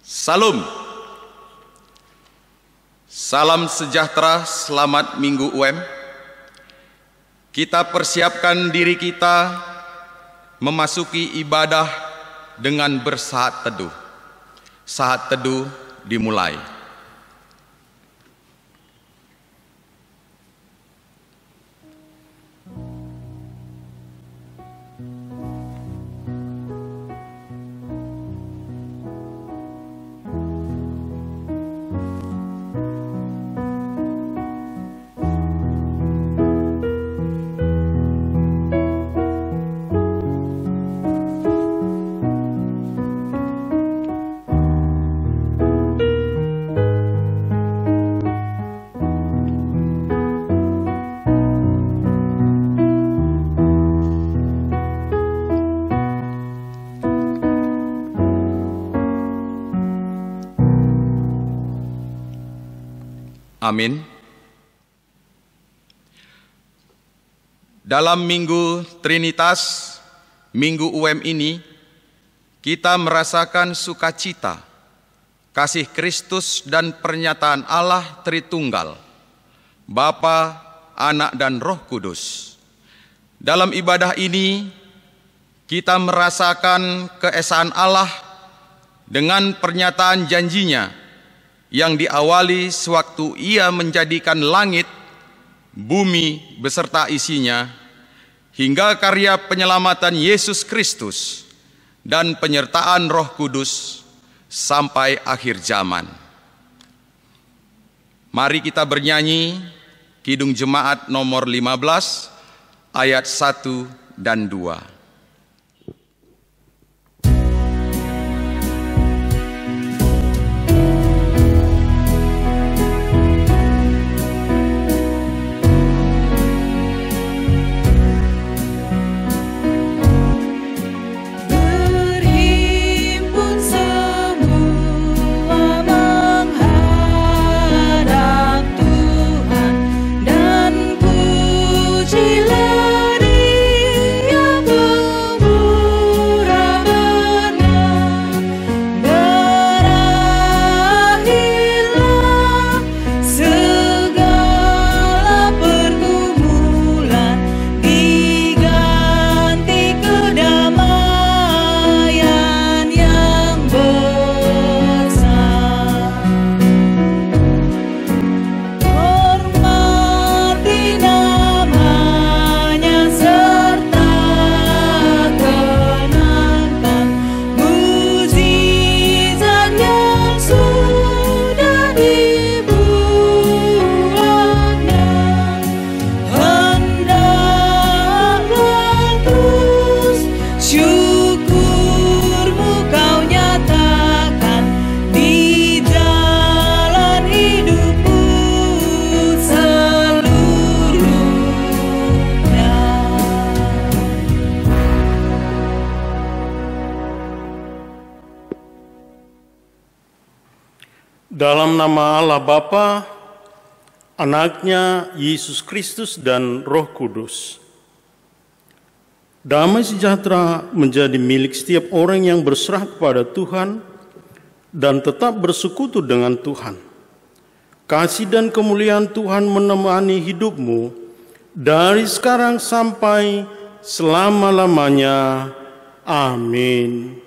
Salam. Salam sejahtera, selamat Minggu UM. Kita persiapkan diri kita memasuki ibadah dengan bersaat teduh. Saat teduh dimulai. Amin. Dalam Minggu Trinitas, Minggu UM ini, kita merasakan sukacita, kasih Kristus dan pernyataan Allah Tritunggal, Bapa, Anak, dan Roh Kudus. Dalam ibadah ini, kita merasakan keesaan Allah dengan pernyataan janjinya yang diawali sewaktu Ia menjadikan langit, bumi beserta isinya, hingga karya penyelamatan Yesus Kristus dan penyertaan Roh Kudus sampai akhir zaman. Mari kita bernyanyi Kidung Jemaat nomor 15 ayat 1 dan 2. Dalam nama Allah Bapa, Anaknya Yesus Kristus dan Roh Kudus. Damai sejahtera menjadi milik setiap orang yang berserah kepada Tuhan dan tetap bersekutu dengan Tuhan. Kasih dan kemuliaan Tuhan menemani hidupmu dari sekarang sampai selama-lamanya. Amin.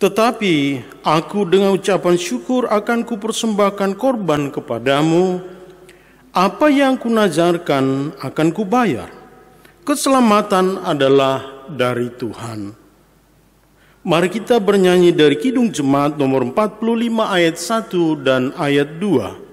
Tetapi aku dengan ucapan syukur akan kupersembahkan korban kepadamu. Apa yang kunazarkan akan kubayar. Keselamatan adalah dari Tuhan. Mari kita bernyanyi dari Kidung Jemaat nomor 45 ayat 1 dan ayat 2.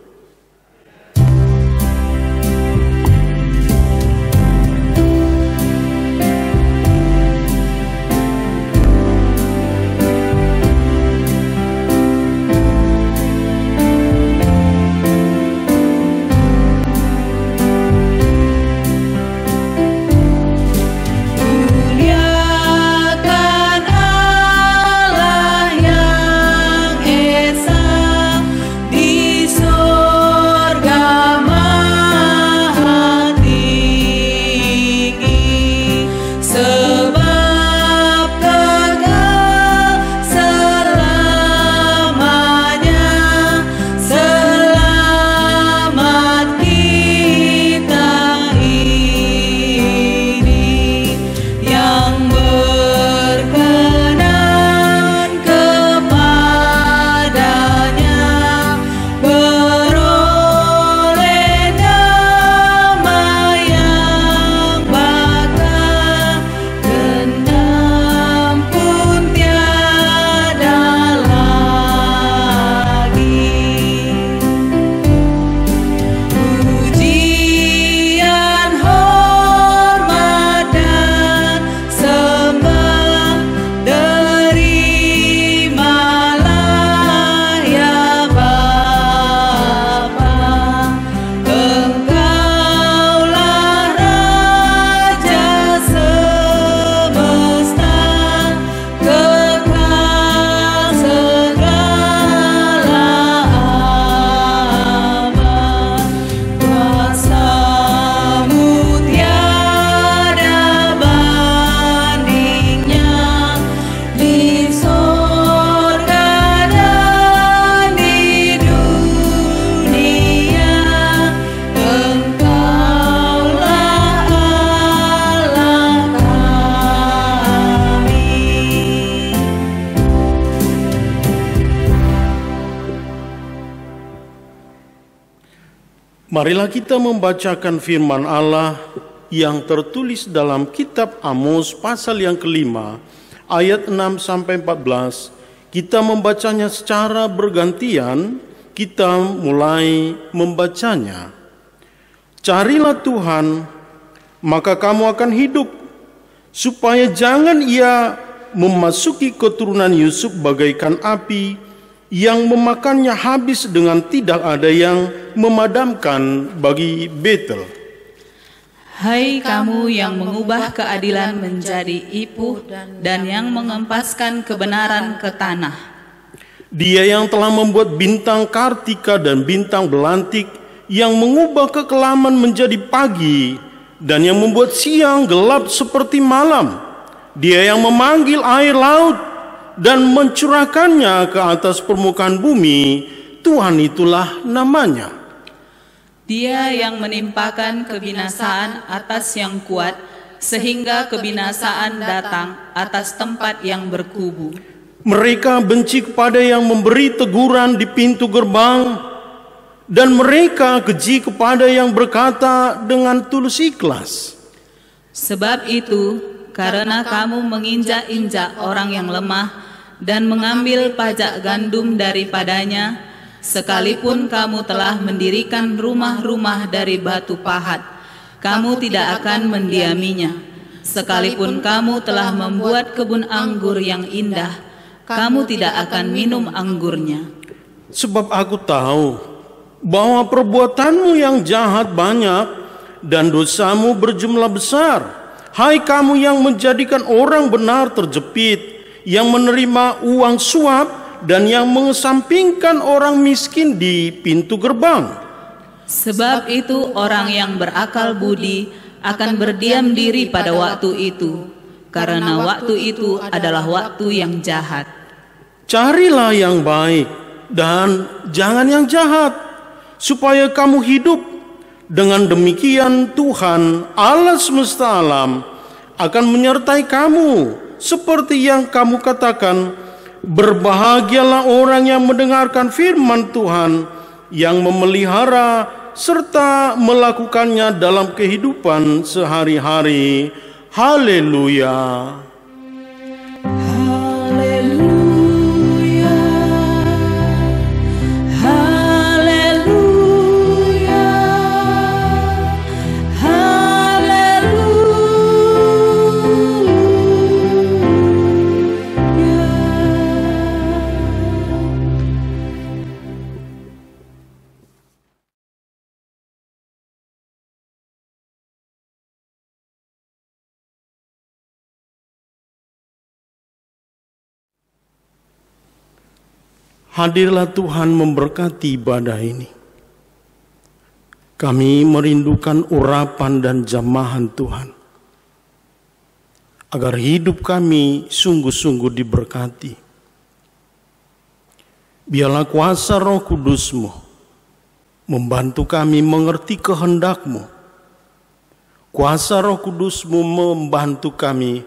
Marilah kita membacakan firman Allah yang tertulis dalam kitab Amos pasal yang kelima, ayat 6-14. Kita membacanya secara bergantian, kita mulai membacanya. Carilah Tuhan, maka kamu akan hidup, supaya jangan Ia memasuki keturunan Yusuf bagaikan api, yang memakannya habis dengan tidak ada yang memadamkan bagi Betel. Hai kamu yang mengubah keadilan menjadi ipuh dan yang mengempaskan kebenaran ke tanah. Dia yang telah membuat bintang Kartika dan bintang belantik, yang mengubah kekelaman menjadi pagi dan yang membuat siang gelap seperti malam. Dia yang memanggil air laut dan mencurahkannya ke atas permukaan bumi, Tuhan itulah namanya. Dia yang menimpakan kebinasaan atas yang kuat, sehingga kebinasaan datang atas tempat yang berkubu. Mereka benci kepada yang memberi teguran di pintu gerbang, dan mereka keji kepada yang berkata dengan tulus ikhlas. Sebab itu, karena kamu menginjak-injak orang yang lemah dan mengambil pajak gandum daripadanya, sekalipun kamu telah mendirikan rumah-rumah dari batu pahat, kamu tidak akan mendiaminya. Sekalipun kamu telah membuat kebun anggur yang indah, kamu tidak akan minum anggurnya. Sebab aku tahu bahwa perbuatanmu yang jahat banyak dan dosamu berjumlah besar. Hai kamu yang menjadikan orang benar terjepit, yang menerima uang suap, dan yang mengesampingkan orang miskin di pintu gerbang. Sebab itu orang yang berakal budi akan berdiam diri pada waktu itu, karena waktu itu adalah waktu yang jahat. Carilah yang baik dan jangan yang jahat, supaya kamu hidup. Dengan demikian Tuhan Allah semesta alam akan menyertai kamu. Seperti yang kamu katakan, berbahagialah orang yang mendengarkan firman Tuhan, yang memelihara serta melakukannya dalam kehidupan sehari-hari. Haleluya. Hadirlah Tuhan memberkati ibadah ini. Kami merindukan urapan dan jamahan Tuhan, agar hidup kami sungguh-sungguh diberkati. Biarlah kuasa Roh Kudus-Mu membantu kami mengerti kehendak-Mu. Kuasa Roh Kudus-Mu membantu kami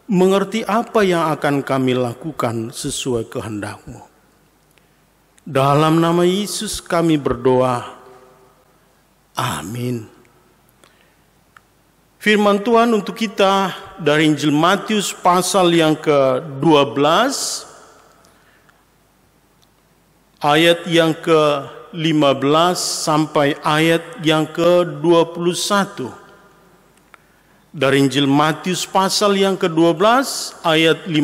mengerti apa yang akan kami lakukan sesuai kehendak-Mu. Dalam nama Yesus kami berdoa. Amin. Firman Tuhan untuk kita dari Injil Matius pasal yang ke-12, ayat yang ke-15 sampai ayat yang ke-21. Dari Injil Matius pasal yang ke-12, ayat 15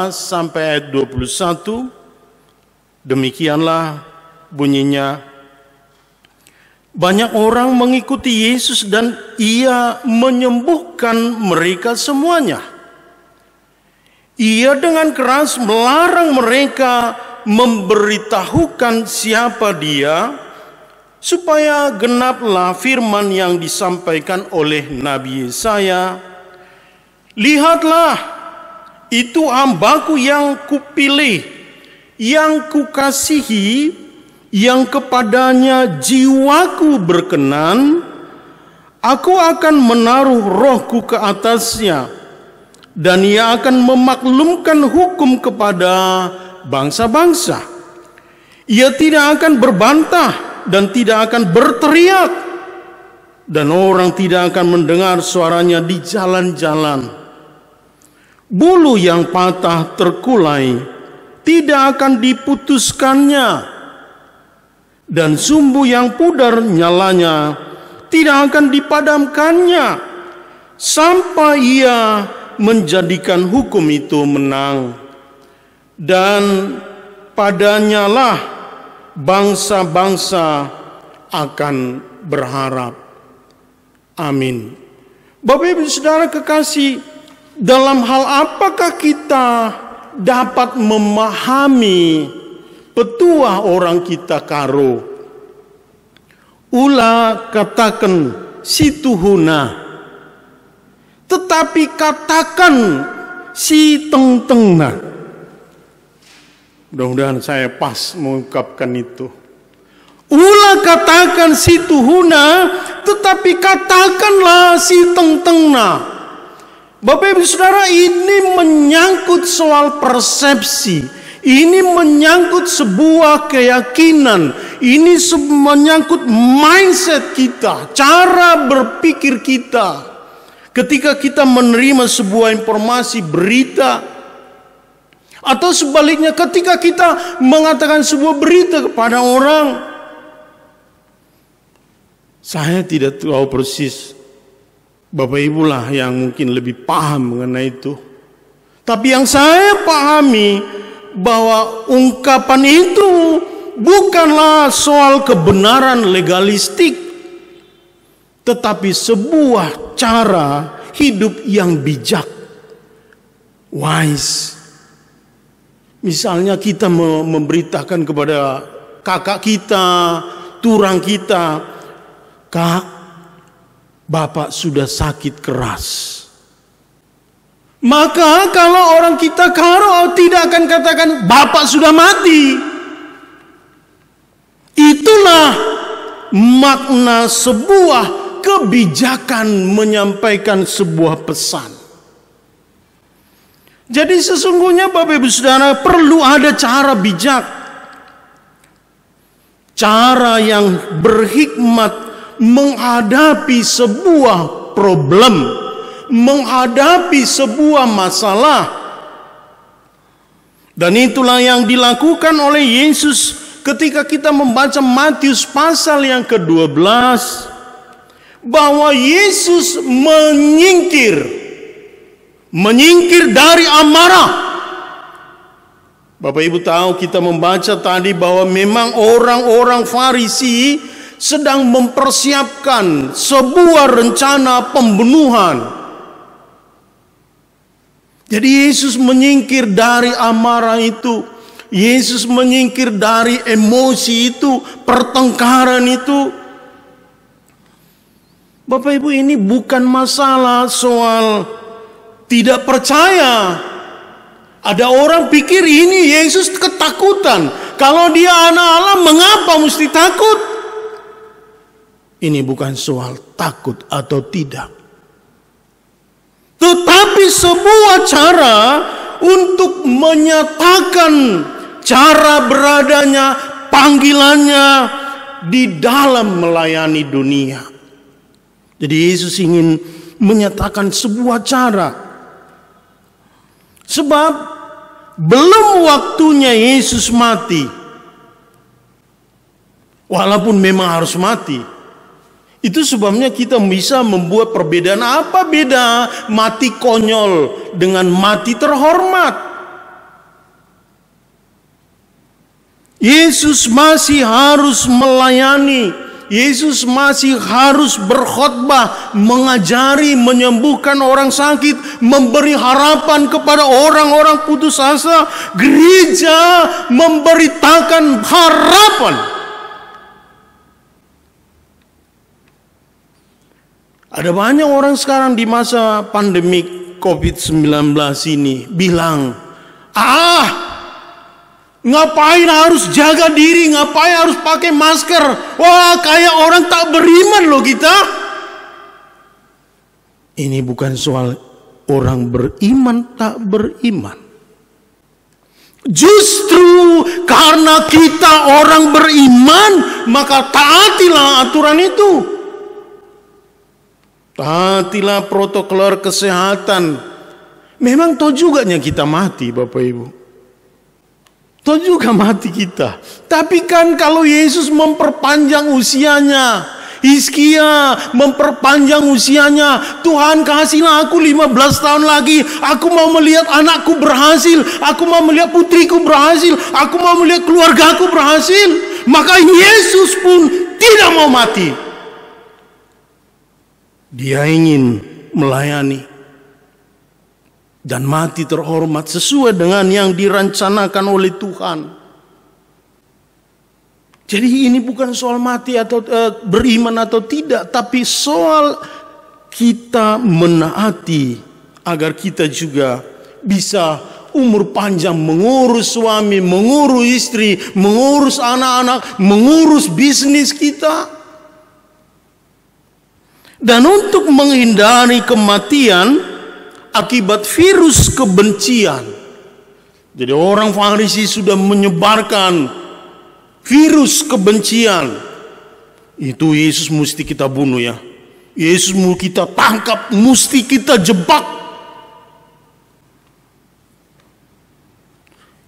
sampai ayat 21. Demikianlah bunyinya. Banyak orang mengikuti Yesus dan Ia menyembuhkan mereka semuanya. Ia dengan keras melarang mereka memberitahukan siapa Dia, supaya genaplah firman yang disampaikan oleh Nabi Yesaya. Lihatlah, itu hamba-Ku yang Kupilih, yang Kukasihi, yang kepadanya jiwaku berkenan. Aku akan menaruh Roh-Ku ke atasnya, dan Ia akan memaklumkan hukum kepada bangsa-bangsa. Ia tidak akan berbantah dan tidak akan berteriak, dan orang tidak akan mendengar suaranya di jalan-jalan. Bulu yang patah terkulai tidak akan diputuskannya, dan sumbu yang pudar nyalanya tidak akan dipadamkannya, sampai ia menjadikan hukum itu menang. Dan padanya lah bangsa-bangsa akan berharap. Amin. Bapak Ibu Saudara kekasih, dalam hal apakah kita dapat memahami petua orang kita karo? Ulah katakan situhuna, tetapi katakan si teng-tengna. Mudah-mudahan saya pas mengungkapkan itu. Ulah katakan si tuhuna, tetapi katakanlah si teng-tengna. Bapak Ibu Saudara, ini menyangkut soal persepsi. Ini menyangkut sebuah keyakinan. Ini menyangkut mindset kita, cara berpikir kita. Ketika kita menerima sebuah informasi, berita, atau sebaliknya ketika kita mengatakan sebuah berita kepada orang. Saya tidak tahu persis, Bapak Ibu lah yang mungkin lebih paham mengenai itu. Tapi yang saya pahami bahwa ungkapan itu bukanlah soal kebenaran legalistik, tetapi sebuah cara hidup yang bijak, wise. Misalnya kita memberitakan kepada kakak kita, turang kita, Kak, Bapak sudah sakit keras. Maka kalau orang kita karo tidak akan katakan Bapak sudah mati. Itulah makna sebuah kebijakan menyampaikan sebuah pesan. Jadi sesungguhnya Bapak Ibu Saudara perlu ada cara bijak, cara yang berhikmat menghadapi sebuah problem, menghadapi sebuah masalah. Dan itulah yang dilakukan oleh Yesus ketika kita membaca Matius pasal yang ke-12, bahwa Yesus menyingkir dari amarah. Bapak Ibu tahu, kita membaca tadi bahwa memang orang-orang Farisi sedang mempersiapkan sebuah rencana pembunuhan. Jadi Yesus menyingkir dari amarah itu. Yesus menyingkir dari emosi itu, pertengkaran itu. Bapak Ibu, ini bukan masalah soal tidak percaya. Ada orang pikir ini Yesus ketakutan. Kalau dia anak Allah, mengapa mesti takut? Ini bukan soal takut atau tidak, tetapi sebuah cara untuk menyatakan cara beradanya, panggilannya di dalam melayani dunia. Jadi Yesus ingin menyatakan sebuah cara. Sebab belum waktunya Yesus mati. Walaupun memang harus mati. Itu sebabnya kita bisa membuat perbedaan. Apa beda mati konyol dengan mati terhormat? Yesus masih harus melayani. Yesus masih harus berkhotbah, mengajari, menyembuhkan orang sakit, memberi harapan kepada orang-orang putus asa. Gereja memberitakan harapan. Ada banyak orang sekarang di masa pandemik COVID-19 ini bilang, ngapain harus jaga diri, ngapain harus pakai masker? Wah, kayak orang tak beriman loh kita. Ini bukan soal orang beriman tak beriman. Justru karena kita orang beriman, maka taatilah aturan itu. Taatilah protokol kesehatan. Memang toh juga kita mati, Bapak Ibu. Toh juga mati kita. Tapi kan kalau Yesus memperpanjang usianya, Hizkia memperpanjang usianya, Tuhan kasihlah aku 15 tahun lagi, aku mau melihat anakku berhasil, aku mau melihat putriku berhasil, aku mau melihat keluargaku berhasil. Maka Yesus pun tidak mau mati. Dia ingin melayani dan mati terhormat sesuai dengan yang dirancanakan oleh Tuhan. Jadi ini bukan soal mati atau beriman atau tidak, tapi soal kita menaati agar kita juga bisa umur panjang mengurus suami, mengurus istri, mengurus anak-anak, mengurus bisnis kita. Dan untuk menghindari kematian akibat virus kebencian. Jadi orang Farisi sudah menyebarkan virus kebencian. Itu Yesus mesti kita bunuh ya. Yesus mau kita tangkap, mesti kita jebak.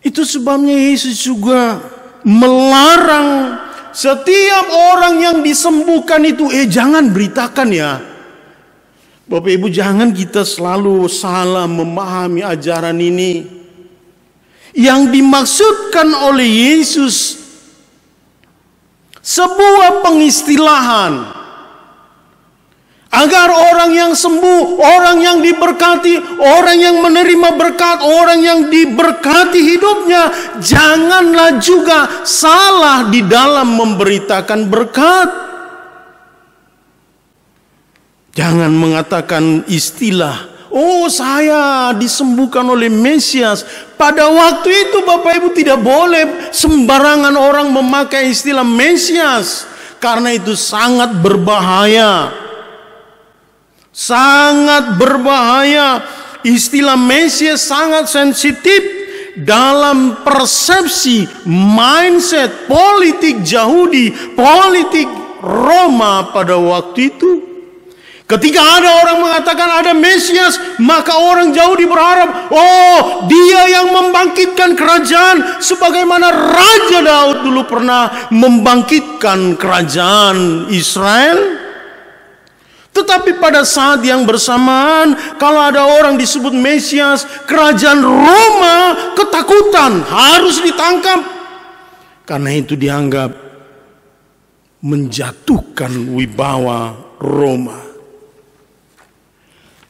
Itu sebabnya Yesus juga melarang setiap orang yang disembuhkan itu, jangan beritakan ya. Bapak Ibu, jangan kita selalu salah memahami ajaran ini. Yang dimaksudkan oleh Yesus sebuah pengistilahan agar orang yang sembuh, orang yang diberkati, orang yang menerima berkat, orang yang diberkati hidupnya, janganlah juga salah di dalam memberitakan berkat. Jangan mengatakan istilah, oh saya disembuhkan oleh Mesias. Pada waktu itu Bapak Ibu tidak boleh sembarangan orang memakai istilah Mesias. Karena itu sangat berbahaya. Sangat berbahaya. Istilah Mesias sangat sensitif dalam persepsi, mindset, politik Yahudi, politik Roma pada waktu itu. Ketika ada orang mengatakan ada Mesias, maka orang Yahudi berharap, oh dia yang membangkitkan kerajaan sebagaimana Raja Daud dulu pernah membangkitkan kerajaan Israel. Tetapi pada saat yang bersamaan, kalau ada orang disebut Mesias, kerajaan Roma ketakutan, harus ditangkap. Karena itu dianggap menjatuhkan wibawa Roma.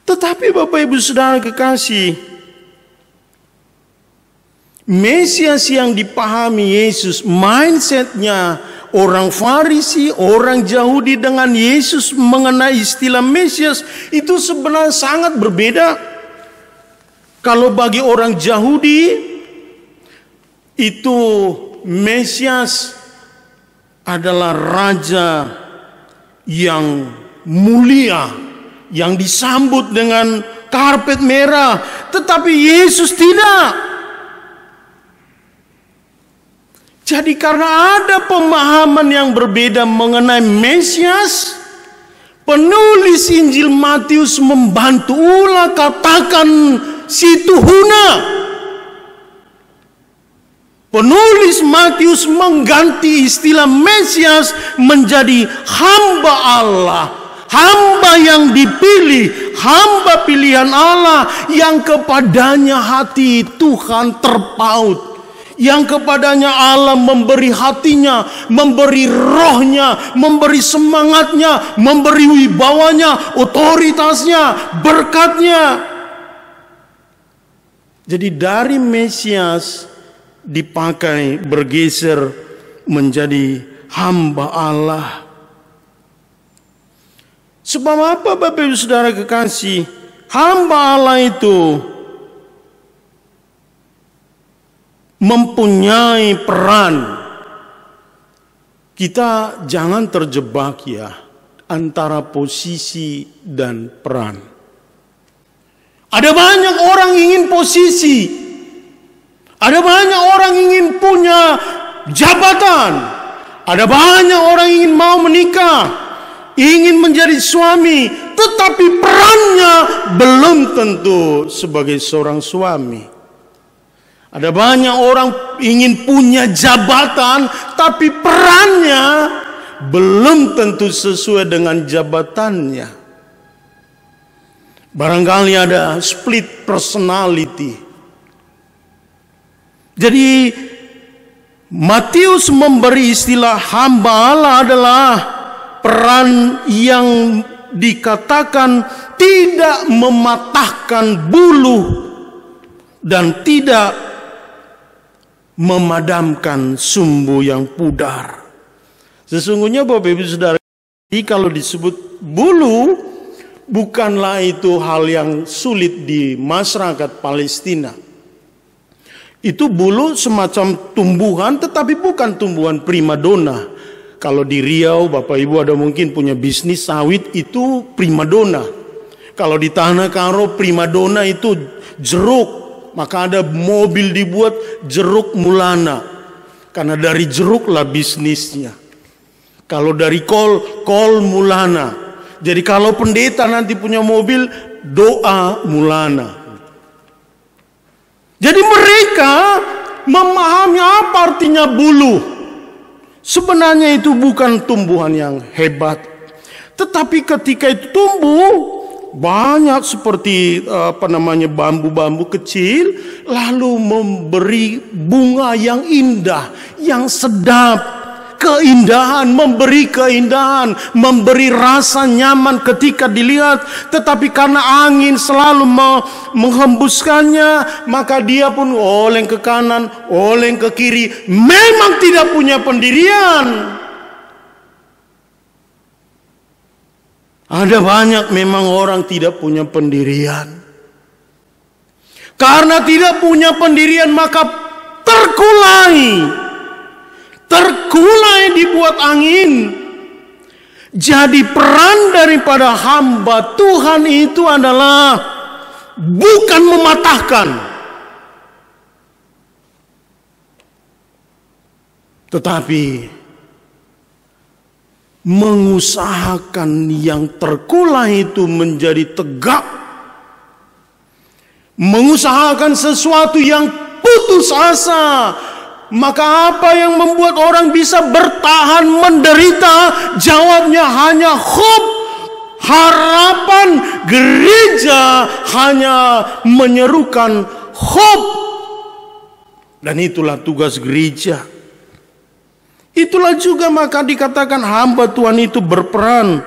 Tetapi Bapak Ibu Saudara kekasih, Mesias yang dipahami Yesus, mindsetnya orang Farisi, orang Yahudi dengan Yesus mengenai istilah Mesias itu sebenarnya sangat berbeda. Kalau bagi orang Yahudi itu Mesias adalah raja yang mulia, yang disambut dengan karpet merah. Tetapi Yesus tidak. Jadi karena ada pemahaman yang berbeda mengenai Mesias, penulis Injil Matius membantu ulah katakan si Tuhuna. Penulis Matius mengganti istilah Mesias menjadi hamba Allah. Hamba yang dipilih, hamba pilihan Allah yang kepadanya hati Tuhan terpaut. Yang kepadanya Allah memberi hatinya, memberi rohnya, memberi semangatnya, memberi wibawanya, otoritasnya, berkatnya. Jadi dari Mesias dipakai bergeser menjadi hamba Allah. Sebab apa Bapak Ibu Saudara kekasih? Hamba Allah itu mempunyai peran. Kita jangan terjebak ya antara posisi dan peran. Ada banyak orang ingin posisi. Ada banyak orang ingin punya jabatan. Ada banyak orang ingin mau menikah, ingin menjadi suami, tetapi perannya belum tentu sebagai seorang suami. Ada banyak orang ingin punya jabatan, tapi perannya belum tentu sesuai dengan jabatannya. Barangkali ada split personality. Jadi Matius memberi istilah hamba Allah adalah peran yang dikatakan tidak mematahkan bulu dan tidak memadamkan sumbu yang pudar. Sesungguhnya Bapak Ibu Saudara, kalau disebut bulu, bukanlah itu hal yang sulit di masyarakat Palestina. Itu bulu semacam tumbuhan, tetapi bukan tumbuhan primadona. Kalau di Riau, Bapak Ibu ada mungkin punya bisnis sawit, itu primadona. Kalau di Tanah Karo, primadona itu jeruk. Maka ada mobil dibuat jeruk mulana. Karena dari jeruklah bisnisnya. Kalau dari kol mulana. Jadi kalau pendeta nanti punya mobil, doa mulana. Jadi mereka memahami apa artinya bulu. Sebenarnya itu bukan tumbuhan yang hebat. Tetapi ketika itu tumbuh, banyak seperti bambu-bambu kecil, lalu memberi bunga yang indah, yang sedap. Keindahan, memberi keindahan, memberi rasa nyaman ketika dilihat. Tetapi karena angin selalu menghembuskannya, maka dia pun oleng ke kanan, oleng ke kiri. Memang tidak punya pendirian. Ada banyak memang orang tidak punya pendirian. Karena tidak punya pendirian maka terkulai dibuat angin. Jadi peran daripada hamba Tuhan itu adalah bukan mematahkan, tetapi mengusahakan yang terkulai itu menjadi tegak. Mengusahakan sesuatu yang putus asa. Maka apa yang membuat orang bisa bertahan menderita? Jawabnya hanya hope. Harapan. Gereja hanya menyerukan hope. Dan itulah tugas gereja. Itulah juga maka dikatakan hamba Tuhan itu berperan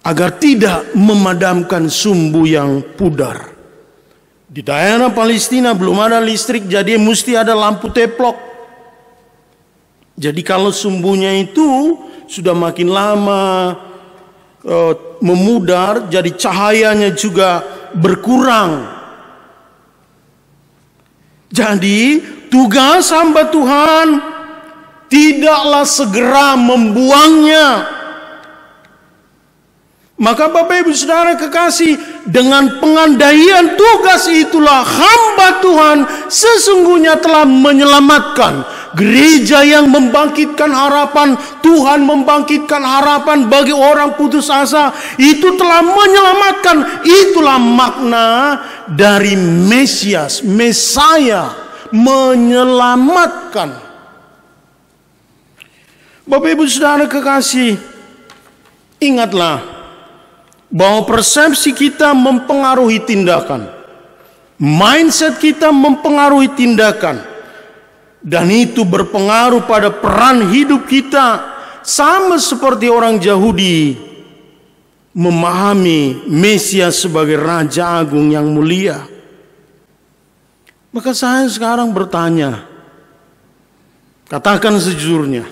agar tidak memadamkan sumbu yang pudar. Di daerah Palestina belum ada listrik, jadi mesti ada lampu teplok. Jadi kalau sumbunya itu sudah makin lama memudar, jadi cahayanya juga berkurang. Jadi tugas hamba Tuhan tidaklah segera membuangnya. Maka Bapak Ibu Saudara kekasih, dengan pengandaian tugas itulah hamba Tuhan sesungguhnya telah menyelamatkan. Gereja yang membangkitkan harapan, Tuhan membangkitkan harapan bagi orang putus asa, itu telah menyelamatkan. Itulah makna dari Mesias, Mesaya, menyelamatkan. Bapak Ibu Saudara kekasih, ingatlah bahwa persepsi kita mempengaruhi tindakan. Mindset kita mempengaruhi tindakan. Dan itu berpengaruh pada peran hidup kita. Sama seperti orang Yahudi memahami Mesias sebagai Raja Agung yang mulia. Maka saya sekarang bertanya, katakan sejujurnya,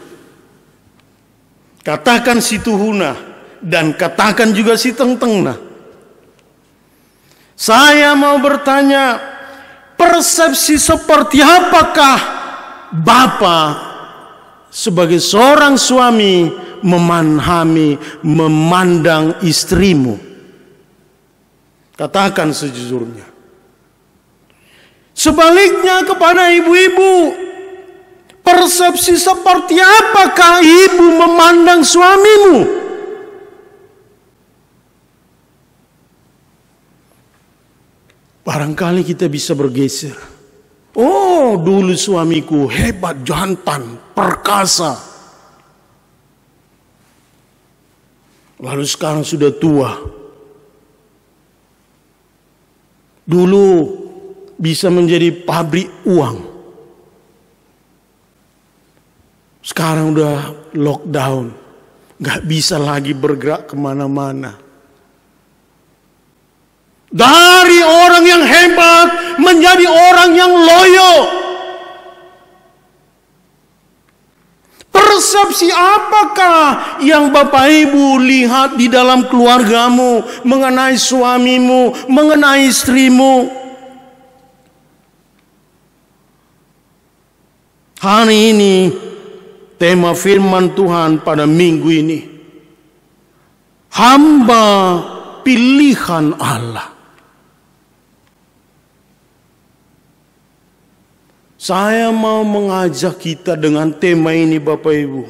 katakan si Tuhuna, dan katakan juga si Tengtengna. Saya mau bertanya, persepsi seperti apakah Bapa sebagai seorang suami memandang istrimu? Katakan sejujurnya. Sebaliknya kepada ibu-ibu, persepsi seperti apakah ibu memandang suamimu? Barangkali kita bisa bergeser. Oh, dulu suamiku hebat, jantan, perkasa. Lalu sekarang sudah tua. Dulu bisa menjadi pabrik uang. Sekarang udah lockdown. Gak bisa lagi bergerak kemana-mana. Dari orang yang hebat menjadi orang yang loyo. Persepsi apakah yang Bapak Ibu lihat di dalam keluargamu mengenai suamimu, mengenai istrimu? Hari ini tema firman Tuhan pada minggu ini, hamba pilihan Allah. Saya mau mengajak kita dengan tema ini Bapak Ibu,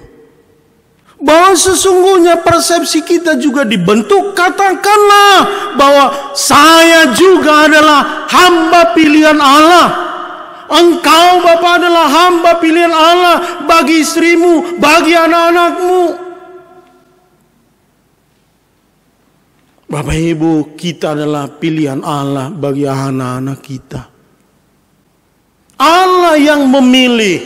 bahwa sesungguhnya persepsi kita juga dibentuk. Katakanlah bahwa saya juga adalah hamba pilihan Allah. Engkau Bapak adalah hamba pilihan Allah bagi istrimu, bagi anak-anakmu. Bapak Ibu, kita adalah pilihan Allah bagi anak-anak kita. Allah yang memilih.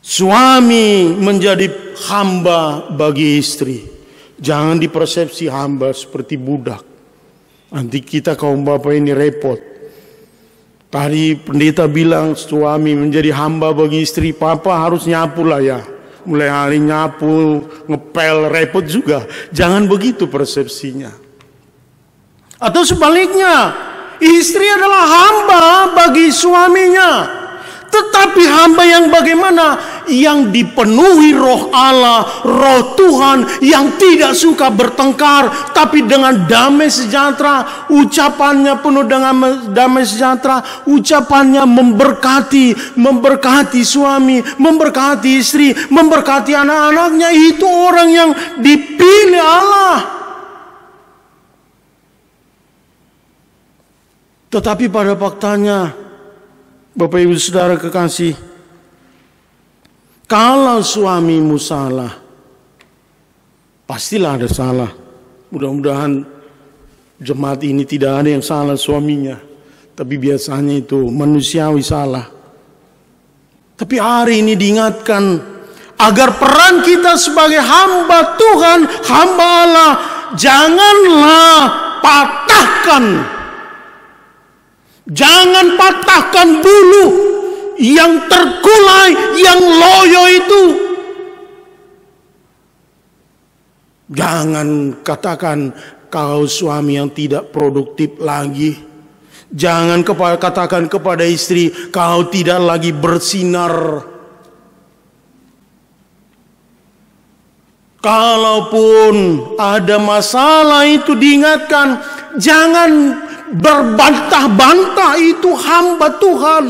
Suami menjadi hamba bagi istri. Jangan dipersepsi hamba seperti budak. Nanti kita kaum bapak ini repot. Tadi pendeta bilang suami menjadi hamba bagi istri. Papa harus nyapu lah ya. Mulai hari nyapu, ngepel, repot juga. Jangan begitu persepsinya. Atau sebaliknya, istri adalah hamba bagi suaminya. Tetapi hamba yang bagaimana? Yang dipenuhi roh Allah, roh Tuhan, yang tidak suka bertengkar, tapi dengan damai sejahtera. Ucapannya penuh dengan damai sejahtera. Ucapannya memberkati suami, memberkati istri, memberkati anak-anaknya. Itu orang yang dipilih Allah. Tetapi pada faktanya, Bapak Ibu Saudara kekasih, kalau suamimu salah, pastilah ada salah. Mudah-mudahan jemaat ini tidak ada yang salah suaminya, tapi biasanya itu manusiawi salah. Tapi hari ini diingatkan agar peran kita sebagai hamba Tuhan, hamba Allah, janganlah patahkan. Jangan patahkan bulu yang terkulai, yang loyo itu. Jangan katakan kau suami yang tidak produktif lagi. Jangan katakan kepada istri kau tidak lagi bersinar. Kalaupun ada masalah itu diingatkan, jangan berbantah-bantah, itu hamba Tuhan.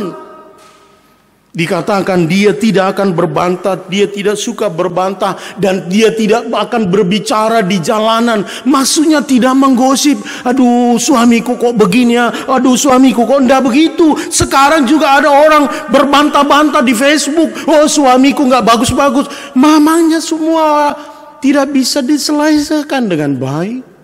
Dikatakan dia tidak akan berbantah, dia tidak suka berbantah, dan dia tidak akan berbicara di jalanan. Maksudnya tidak menggosip. Aduh suamiku kok begini ya, aduh suamiku kok enggak begitu. Sekarang juga ada orang berbantah-bantah di Facebook. Oh suamiku enggak bagus-bagus. Mamanya semua tidak bisa diselesaikan dengan baik.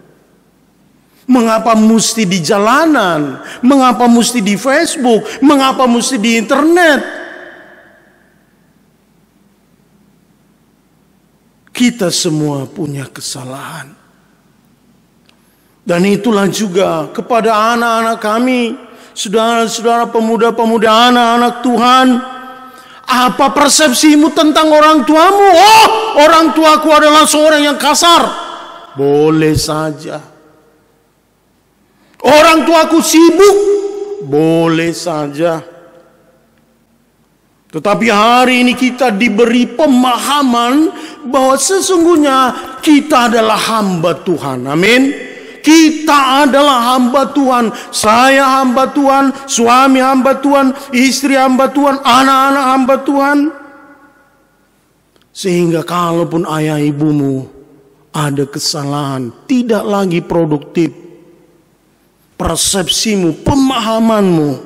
Mengapa mesti di jalanan? Mengapa mesti di Facebook? Mengapa mesti di internet? Kita semua punya kesalahan. Dan itulah juga kepada anak-anak kami, saudara-saudara pemuda-pemuda, anak-anak Tuhan. Apa persepsimu tentang orang tuamu? Oh, orang tuaku adalah seorang yang kasar. Boleh saja. Orang tuaku sibuk, boleh saja. Tetapi hari ini kita diberi pemahaman bahwa sesungguhnya kita adalah hamba Tuhan. Amin. Kita adalah hamba Tuhan. Saya hamba Tuhan, suami hamba Tuhan, istri hamba Tuhan, anak-anak hamba Tuhan. Sehingga kalaupun ayah ibumu ada kesalahan, tidak lagi produktif, persepsimu, pemahamanmu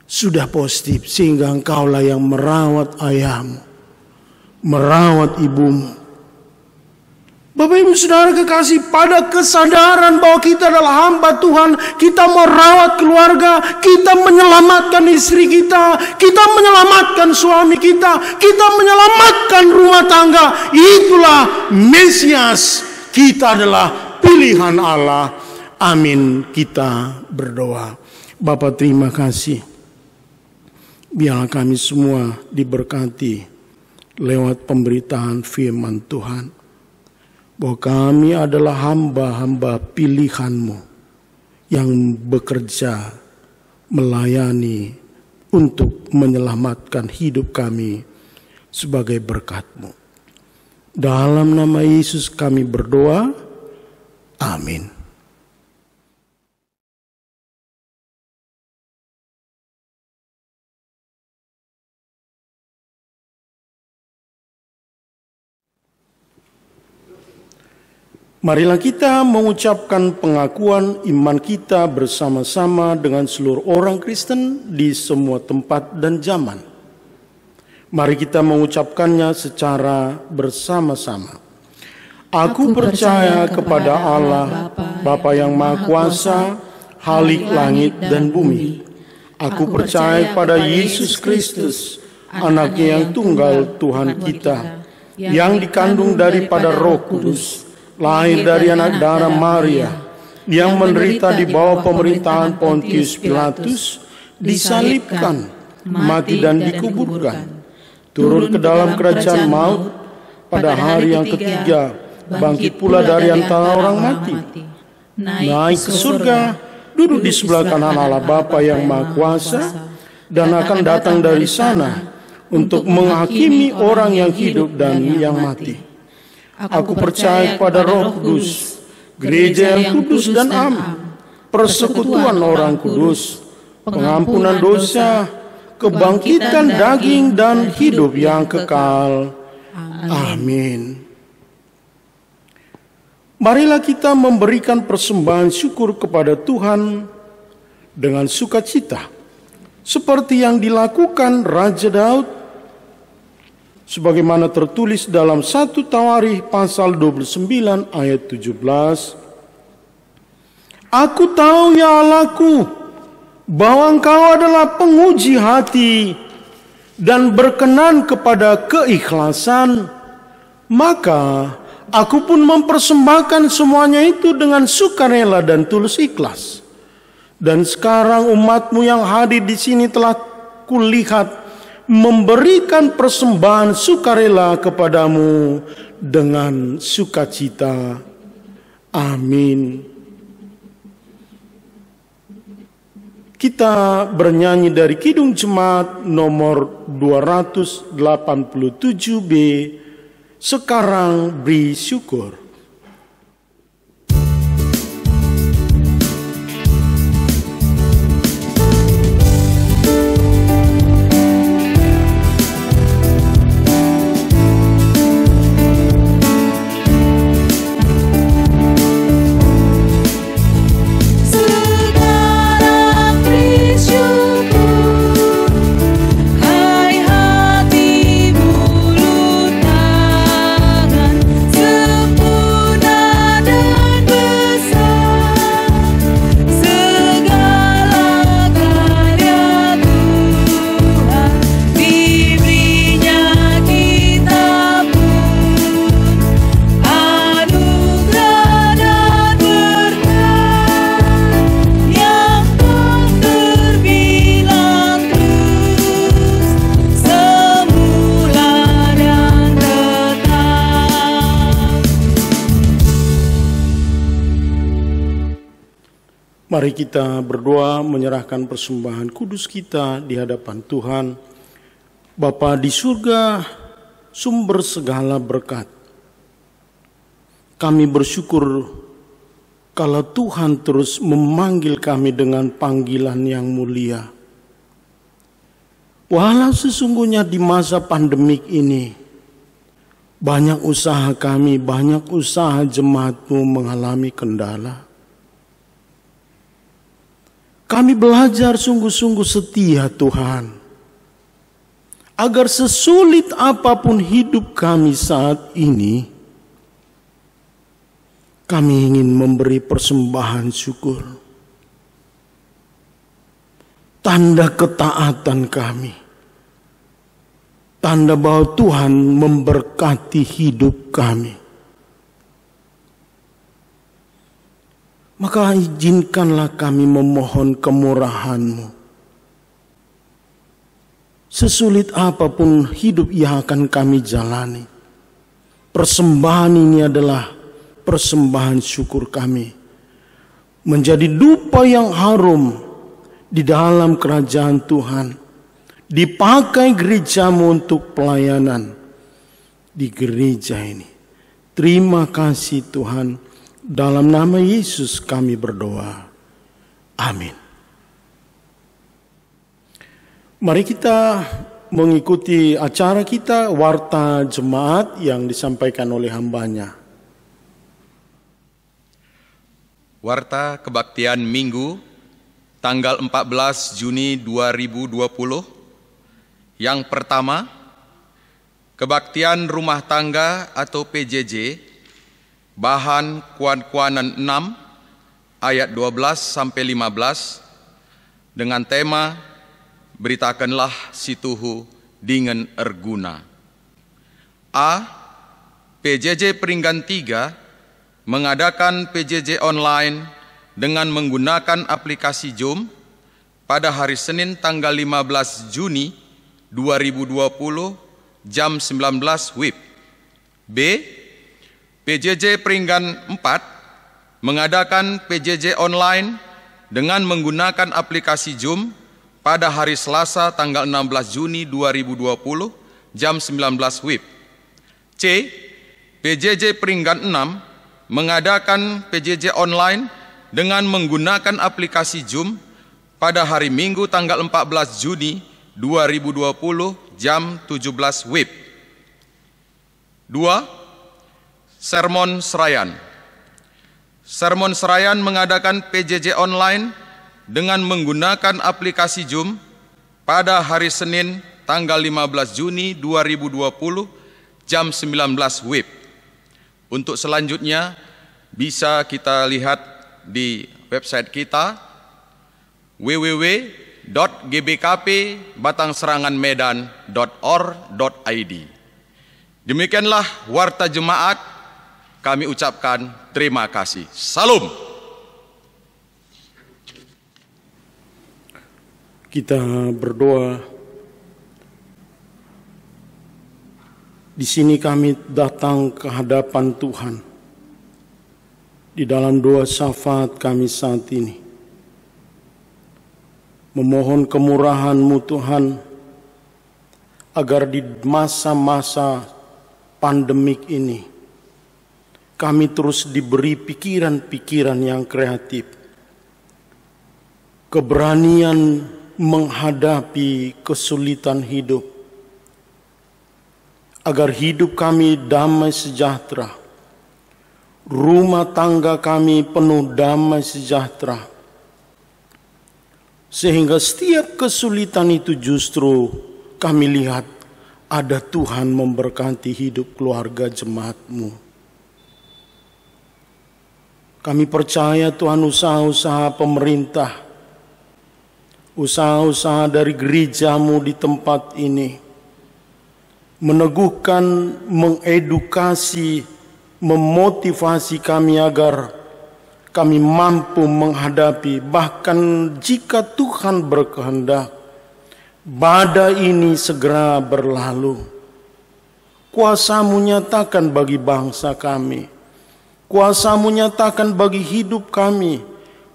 sudah positif, sehingga engkaulah yang merawat ayahmu, merawat ibumu. Bapak Ibu Saudara kekasih, pada kesadaran bahwa kita adalah hamba Tuhan, kita merawat keluarga, kita menyelamatkan istri kita menyelamatkan suami kita menyelamatkan rumah tangga. Itulah Mesias. Kita adalah pilihan Allah. Amin. Kita berdoa. Bapa, terima kasih. Biarlah kami semua diberkati lewat pemberitaan firman Tuhan, bahwa kami adalah hamba-hamba pilihan-Mu yang bekerja melayani untuk menyelamatkan hidup kami sebagai berkat-Mu. Dalam nama Yesus kami berdoa. Amin. Marilah kita mengucapkan pengakuan iman kita bersama-sama dengan seluruh orang Kristen di semua tempat dan zaman. Mari kita mengucapkannya secara bersama-sama. Aku percaya kepada Allah, Bapa yang Maha Kuasa, Khalik langit dan bumi. Aku percaya kepada Yesus Kristus, Anaknya yang tunggal Tuhan kita, yang dikandung daripada Roh Kudus, lahir dari anak darah Maria, yang menderita di bawah pemerintahan Pontius Pilatus, disalibkan, mati dan dikuburkan, turun ke dalam kerajaan maut, pada hari yang ketiga bangkit pula dari antara orang mati, naik ke surga, duduk di sebelah kanan Allah Bapa yang Maha Kuasa, dan akan datang dari sana untuk menghakimi orang yang hidup dan yang mati. Aku percaya kepada Roh Kudus, gereja yang kudus dan am, persekutuan orang kudus, pengampunan dosa, kebangkitan daging dan hidup yang kekal. Amin. Marilah kita memberikan persembahan syukur kepada Tuhan dengan sukacita, seperti yang dilakukan Raja Daud, sebagaimana tertulis dalam 1 Tawarikh pasal 29 ayat 17. Aku tahu ya Allahku, bahwa Engkau adalah penguji hati dan berkenan kepada keikhlasan, maka aku pun mempersembahkan semuanya itu dengan sukarela dan tulus ikhlas. Dan sekarang umat-Mu yang hadir di sini telah kulihat memberikan persembahan sukarela kepadamu dengan sukacita. Amin. Kita bernyanyi dari Kidung Jemaat nomor 287B, Sekarang Beri Syukur. Mari kita berdoa menyerahkan persembahan kudus kita di hadapan Tuhan. Bapa di surga, sumber segala berkat, Kami bersyukur kalau Tuhan terus memanggil kami dengan panggilan yang mulia. Walau sesungguhnya di masa pandemik ini, banyak usaha kami, banyak usaha jemaat-Mu mengalami kendala. Kami belajar sungguh-sungguh setia Tuhan, agar sesulit apapun hidup kami saat ini, kami ingin memberi persembahan syukur. Tanda ketaatan kami. Tanda bahwa Tuhan memberkati hidup kami. Maka izinkanlah kami memohon kemurahan-Mu. Sesulit apapun hidup yang akan kami jalani, persembahan ini adalah persembahan syukur kami, menjadi dupa yang harum di dalam kerajaan Tuhan, dipakai gereja-Mu untuk pelayanan di gereja ini. Terima kasih Tuhan, dalam nama Yesus kami berdoa. Amin. Mari kita mengikuti acara kita, warta jemaat yang disampaikan oleh hambanya. Warta Kebaktian Minggu, tanggal 14 Juni 2020. Yang pertama, Kebaktian Rumah Tangga atau PJJ, bahan Kuan-Kuanan 6, ayat 12-15, dengan tema Beritakanlah situhu dengan erguna. A. PJJ Peringgan 3 mengadakan PJJ online dengan menggunakan aplikasi Zoom pada hari Senin tanggal 15 Juni 2020 jam 19 WIB. B. PJJ Peringgan 4 mengadakan PJJ online dengan menggunakan aplikasi Zoom pada hari Selasa tanggal 16 Juni 2020 jam 19 WIB. C. PJJ Peringgan 6 mengadakan PJJ online dengan menggunakan aplikasi Zoom pada hari Minggu tanggal 14 Juni 2020 jam 17 WIB. 2. Sermon Serayan. Sermon Serayan mengadakan PJJ online dengan menggunakan aplikasi Zoom pada hari Senin tanggal 15 Juni 2020 jam 19 WIB. Untuk selanjutnya bisa kita lihat di website kita www.gbkpbatangsseranganmedan.or.id. Demikianlah warta jemaat, kami ucapkan terima kasih. Salam. Kita berdoa. Di sini kami datang ke hadapan Tuhan. Di dalam doa syafaat kami saat ini, memohon kemurahan-Mu Tuhan, agar di masa-masa pandemik ini kami terus diberi pikiran-pikiran yang kreatif, keberanian menghadapi kesulitan hidup, agar hidup kami damai sejahtera, rumah tangga kami penuh damai sejahtera, sehingga setiap kesulitan itu justru kami lihat ada Tuhan memberkati hidup keluarga jemaat-Mu. Kami percaya Tuhan, usaha-usaha pemerintah, usaha-usaha dari gereja-Mu di tempat ini meneguhkan, mengedukasi, memotivasi kami agar kami mampu menghadapi, bahkan jika Tuhan berkehendak, badai ini segera berlalu. Kuasa-Mu nyatakan bagi bangsa kami, Kuasa-Mu nyatakan bagi hidup kami,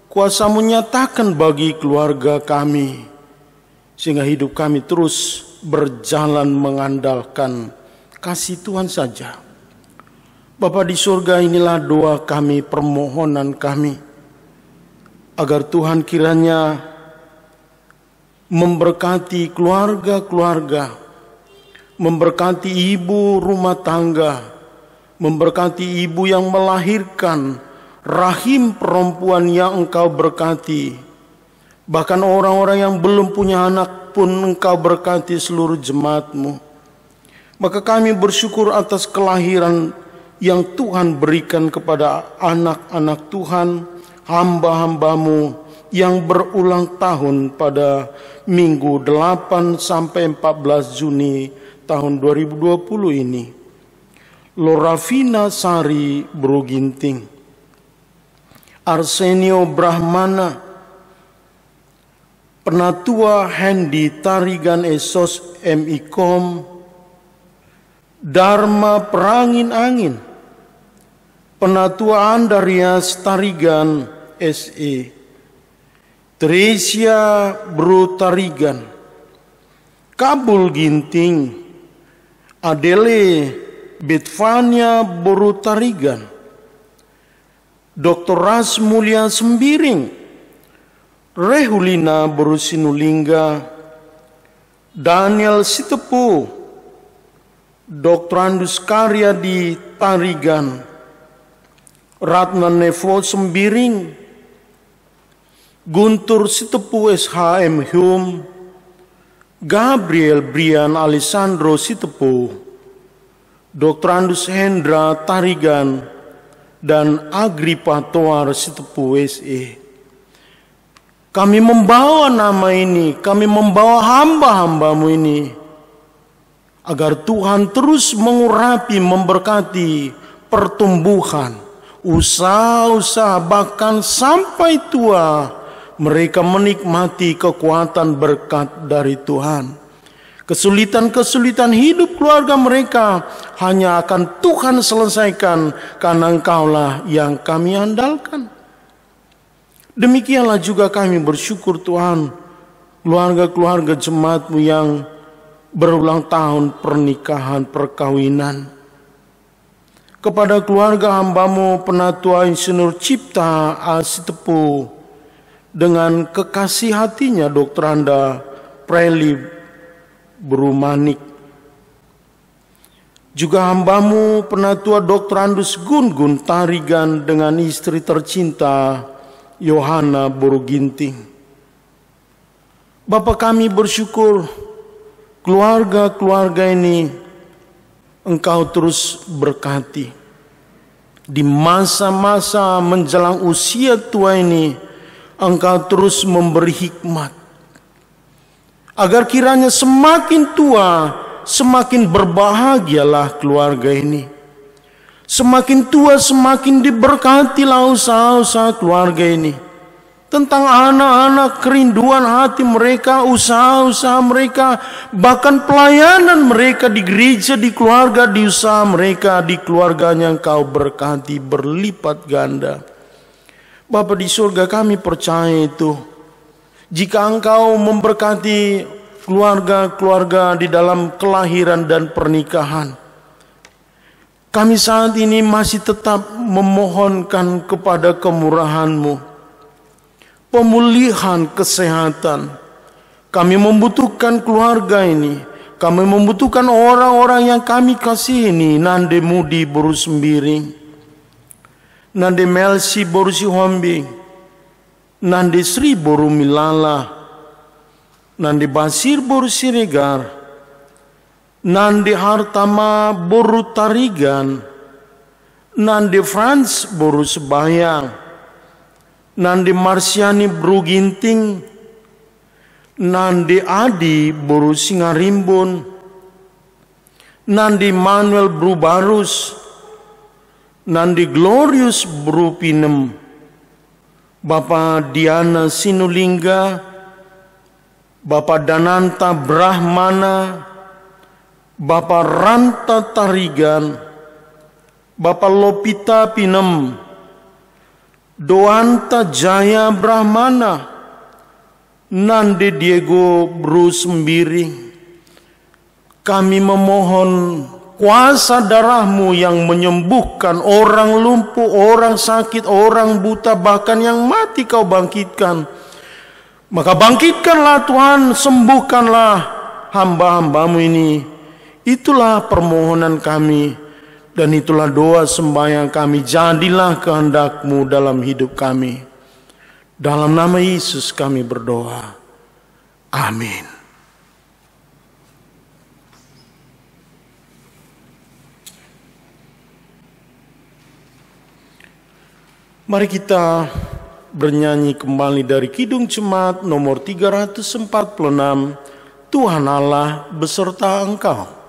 Kuasa-Mu nyatakan bagi keluarga kami, sehingga hidup kami terus berjalan mengandalkan kasih Tuhan saja. Bapa di surga, inilah doa kami, permohonan kami, agar Tuhan kiranya memberkati keluarga-keluarga, memberkati ibu rumah tangga, memberkati ibu yang melahirkan, rahim perempuan yang Engkau berkati. Bahkan orang-orang yang belum punya anak pun Engkau berkati seluruh jemaat-Mu. Maka kami bersyukur atas kelahiran yang Tuhan berikan kepada anak-anak Tuhan, hamba-hamba-Mu yang berulang tahun pada minggu 8 sampai 14 Juni tahun 2020 ini. Loravina Sari Bruginting, Arsenio Brahmana, Penatua Hendy Tarigan Esos MIKOM, Dharma Perangin Angin, Penatua Andarias Tarigan SE, Teresia Bro Tarigan, Kabul Ginting, Adele Betvania Bro Tarigan, Dr. Ras Mulia Sembiring, Rehulina Bro Sinulingga, Daniel Sitepu, Dr. Andus Karya di Tarigan, Ratna Nevo Sembiring, Guntur Sitepu SHM Hum, Gabriel Brian Alessandro Sitepu, Dr. Andus Hendra Tarigan, dan Agripa Toar Sitepu SE. Kami membawa nama ini, kami membawa hamba-hamba-Mu ini, agar Tuhan terus mengurapi, memberkati pertumbuhan, usaha-usaha, bahkan sampai tua mereka menikmati kekuatan berkat dari Tuhan. Kesulitan-kesulitan hidup keluarga mereka hanya akan Tuhan selesaikan, karena Engkaulah yang kami andalkan. Demikianlah juga kami bersyukur Tuhan, keluarga-keluarga jemaat-Mu yang berulang tahun pernikahan perkawinan. Kepada keluarga hamba-Mu Penatua Insinyur Cipta Asitepu dengan kekasih hatinya Dr. Anda Preli Berumanik. Juga hamba-Mu Penatua Dr. Andus Gun Tarigan dengan istri tercinta Yohana Boruginting. Bapa, kami bersyukur keluarga-keluarga ini Engkau terus berkati. Di masa-masa menjelang usia tua ini Engkau terus memberi hikmat, agar kiranya semakin tua semakin berbahagialah keluarga ini. Semakin tua semakin diberkatilah usaha-usaha keluarga ini. Tentang anak-anak, kerinduan hati mereka, usaha-usaha mereka, bahkan pelayanan mereka di gereja, di keluarga, di usaha mereka, di keluarganya Engkau berkati berlipat ganda. Bapa di surga, kami percaya itu. Jika Engkau memberkati keluarga-keluarga di dalam kelahiran dan pernikahan, kami saat ini masih tetap memohonkan kepada kemurahan-Mu pemulihan kesehatan. Kami membutuhkan keluarga ini. Kami membutuhkan orang-orang yang kami kasih ini. Nande Mudi Boru Sembiring, Nande Melsi Boru Sihombing, Nande Sri Boru Milala, Nande Basir Boru Siregar, Nande Hartama Boru Tarigan, Nande Franz Boru Sebayang, Nande Marsiani Bruginting, Nande Adi Boru Singarimbun, Nande Manuel Brubarus, Nande Glorious Brupinem, Bapak Diana Sinulingga, Bapak Dananta Brahmana, Bapak Ranta Tarigan, Bapak Lopita Pinem, Doanta Jaya Brahmana, Nande Diego Bro Sembiring. Kami memohon kuasa darah-Mu yang menyembuhkan orang lumpuh, orang sakit, orang buta, bahkan yang mati Kau bangkitkan. Maka bangkitkanlah Tuhan, sembuhkanlah hamba-hamba-Mu ini. Itulah permohonan kami dan itulah doa sembahyang kami. Jadilah kehendak-Mu dalam hidup kami. Dalam nama Yesus kami berdoa. Amin. Mari kita bernyanyi kembali dari Kidung Jemaat nomor 346, Tuhan Allah beserta Engkau.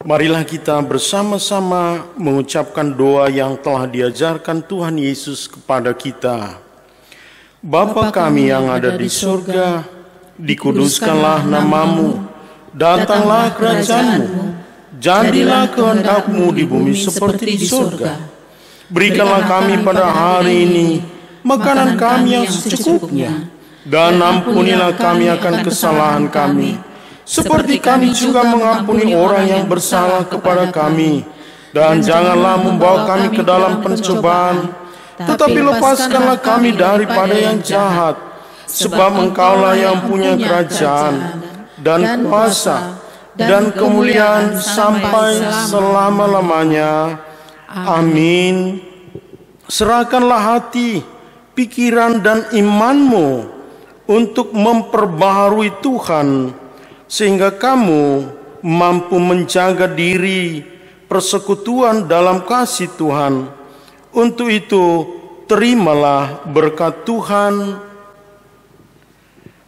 Marilah kita bersama-sama mengucapkan doa yang telah diajarkan Tuhan Yesus kepada kita. Bapa kami yang ada di surga, dikuduskanlah nama-Mu, datanglah kerajaan-Mu, jadilah kehendak-Mu di bumi seperti di surga. Berikanlah kami pada hari ini makanan kami yang secukupnya, dan ampunilah kami akan kesalahan kami, seperti kami juga mengampuni orang yang bersalah kepada kami. Dan janganlah membawa kami ke dalam pencobaan, tetapi lepaskanlah kami daripada yang jahat. Sebab Engkaulah yang punya kerajaan, dan kuasa, dan kemuliaan sampai selama-lamanya. Amin. Serahkanlah hati, pikiran, dan imanmu untuk memperbaharui Tuhan, sehingga kamu mampu menjaga diri persekutuan dalam kasih Tuhan. Untuk itu, terimalah berkat Tuhan.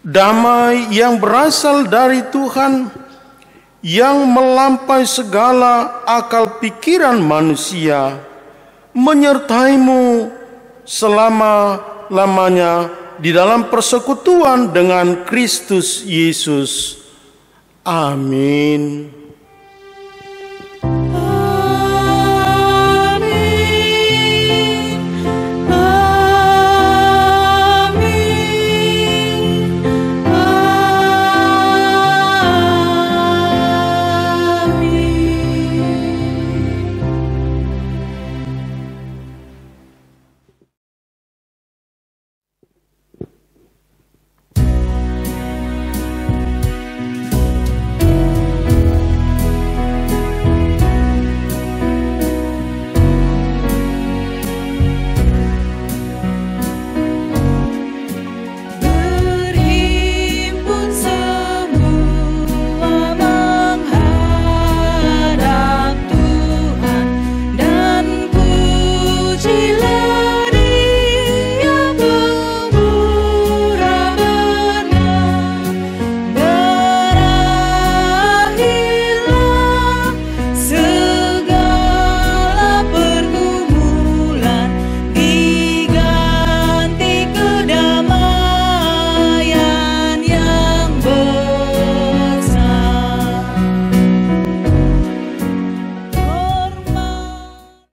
Damai yang berasal dari Tuhan, yang melampaui segala akal pikiran manusia, menyertaimu selama-lamanya di dalam persekutuan dengan Kristus Yesus. Amin.